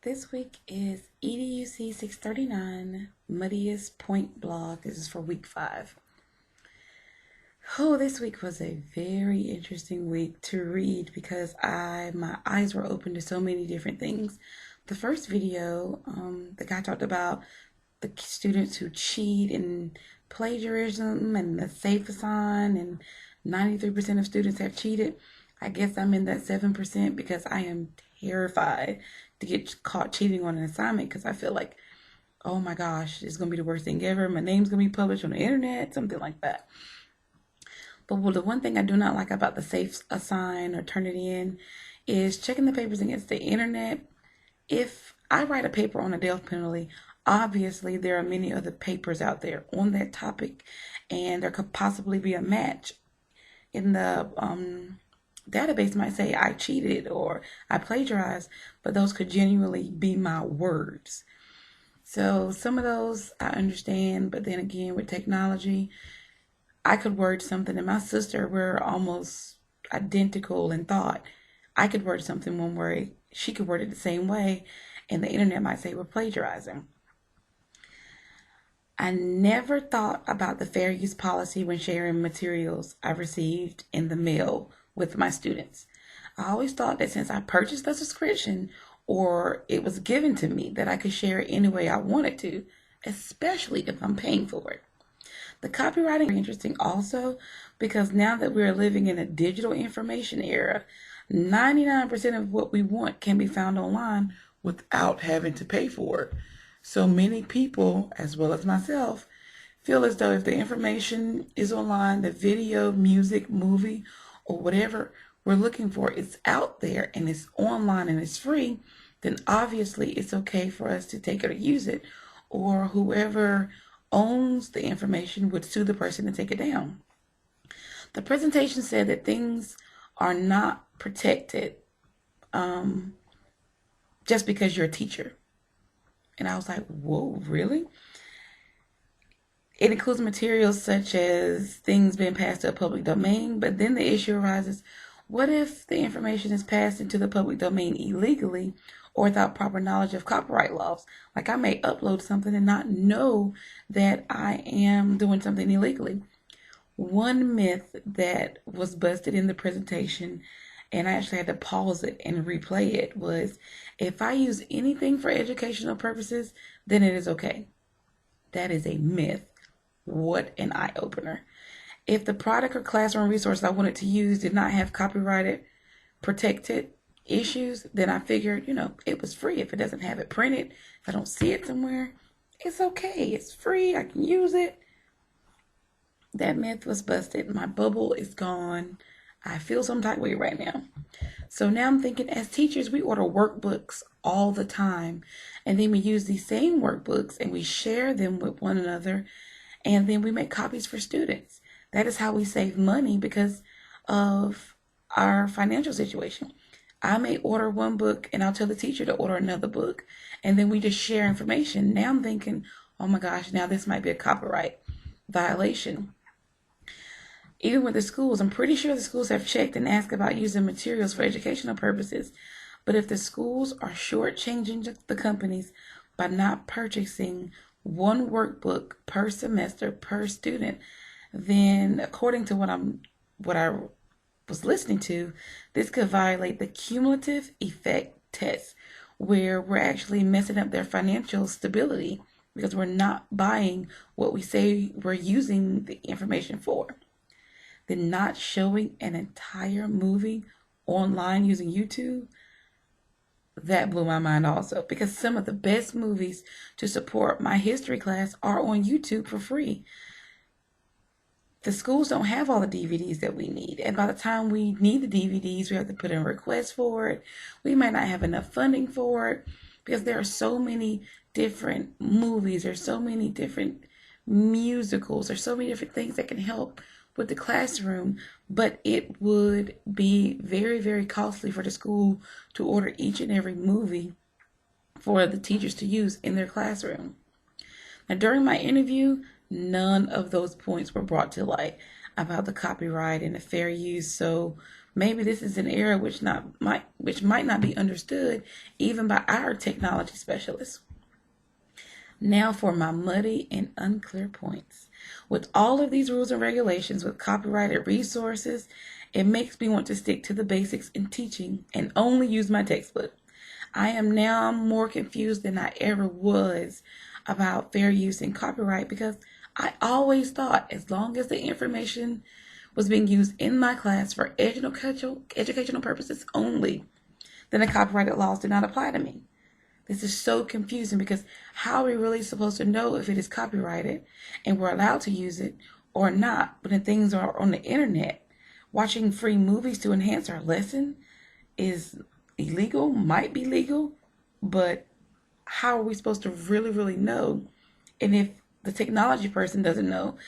This week is EDUC639 Muddiest point blog. This is for week 5. Oh, this week was a very interesting week to read because my eyes were open to so many different things. The first video, the guy talked about the students who cheat and plagiarism and the safe assign, and 93% of students have cheated. I guess I'm in that 7% because I am terrified to get caught cheating on an assignment because I feel like, oh my gosh, it's going to be the worst thing ever. My name's going to be published on the internet, something like that. But the one thing I do not like about the safe assign or turn it in is checking the papers against the internet. If I write a paper on a death penalty, obviously there are many other papers out there on that topic, and there could possibly be a match. In the database might say I cheated or I plagiarized, but those could genuinely be my words. So some of those I understand, but then again, with technology, I could word something, and my sister, we're almost identical in thought. I could word something one way, she could word it the same way, and the internet might say we're plagiarizing. I never thought about the fair use policy when sharing materials I received in the mail with my students. I always thought that since I purchased the subscription or it was given to me, that I could share it any way I wanted to, especially if I'm paying for it. The copywriting is interesting also because now that we're living in a digital information era, 99% of what we want can be found online without having to pay for it. So many people, as well as myself, feel as though if the information is online, the video, music, movie, or whatever we're looking for is out there and it's online and it's free, then obviously it's okay for us to take it or use it, or whoever owns the information would sue the person to take it down. The presentation said that things are not protected just because you're a teacher. And I was like, whoa, really? It includes materials such as things being passed to a public domain, but then the issue arises, what if the information is passed into the public domain illegally or without proper knowledge of copyright laws? Like I may upload something and not know that I am doing something illegally. One myth that was busted in the presentation, and I actually had to pause it and replay it, was if I use anything for educational purposes, then it is okay. That is a myth. What an eye-opener. If the product or classroom resource I wanted to use did not have copyrighted, protected issues, then I figured, it was free. If it doesn't have it printed, if I don't see it somewhere, it's okay. It's free. I can use it. That myth was busted. My bubble is gone. I feel some type of way right now. So now I'm thinking, as teachers, we order workbooks all the time. And then we use these same workbooks and we share them with one another. And then we make copies for students. That is how we save money because of our financial situation. I may order one book and I'll tell the teacher to order another book. And then we just share information. Now I'm thinking, oh my gosh, now this might be a copyright violation. Even with the schools, I'm pretty sure the schools have checked and asked about using materials for educational purposes. But if the schools are shortchanging the companies by not purchasing one workbook per semester per student, then according to what I was listening to, this could violate the cumulative effect test, where we're actually messing up their financial stability because we're not buying what we say we're using the information for. Then not showing an entire movie online using YouTube, that blew my mind also, because some of the best movies to support my history class are on YouTube for free. The schools don't have all the DVDs that we need, and by the time we need the DVDs, we have to put in requests for it. We might not have enough funding for it because there are so many different movies, there's so many different musicals, there's so many different things that can help with the classroom, but it would be very, very costly for the school to order each and every movie for the teachers to use in their classroom. Now, during my interview, none of those points were brought to light about the copyright and the fair use. So Maybe this is an area which might not be understood even by our technology specialists. Now for my muddy and unclear points. With all of these rules and regulations with copyrighted resources, it makes me want to stick to the basics in teaching and only use my textbook. I am now more confused than I ever was about fair use and copyright, because I always thought as long as the information was being used in my class for educational purposes only, then the copyrighted laws did not apply to me. This is so confusing, because how are we really supposed to know if it is copyrighted and we're allowed to use it or not when the things are on the internet? Watching free movies to enhance our lesson is illegal, might be legal, but how are we supposed to really know? And if the technology person doesn't know,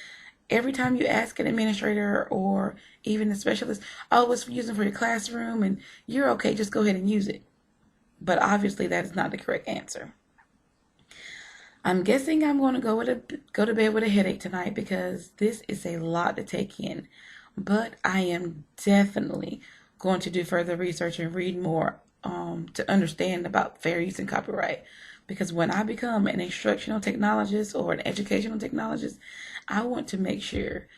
every time you ask an administrator or even a specialist, oh, it's using for your classroom and you're okay, just go ahead and use it. But obviously that is not the correct answer. I'm guessing I'm going to go to bed with a headache tonight, because this is a lot to take in. But I am definitely going to do further research and read more to understand about fair use and copyright. Because when I become an instructional technologist or an educational technologist, I want to make sure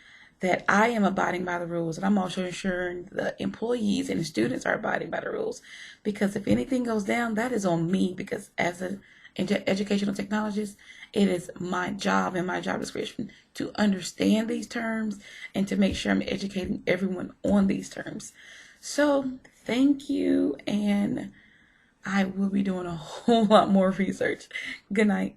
that I am abiding by the rules, and I'm also ensuring the employees and the students are abiding by the rules. Because if anything goes down, that is on me, because as an educational technologist, it is my job and my job description to understand these terms and to make sure I'm educating everyone on these terms. So thank you, and I will be doing a whole lot more research. Good night.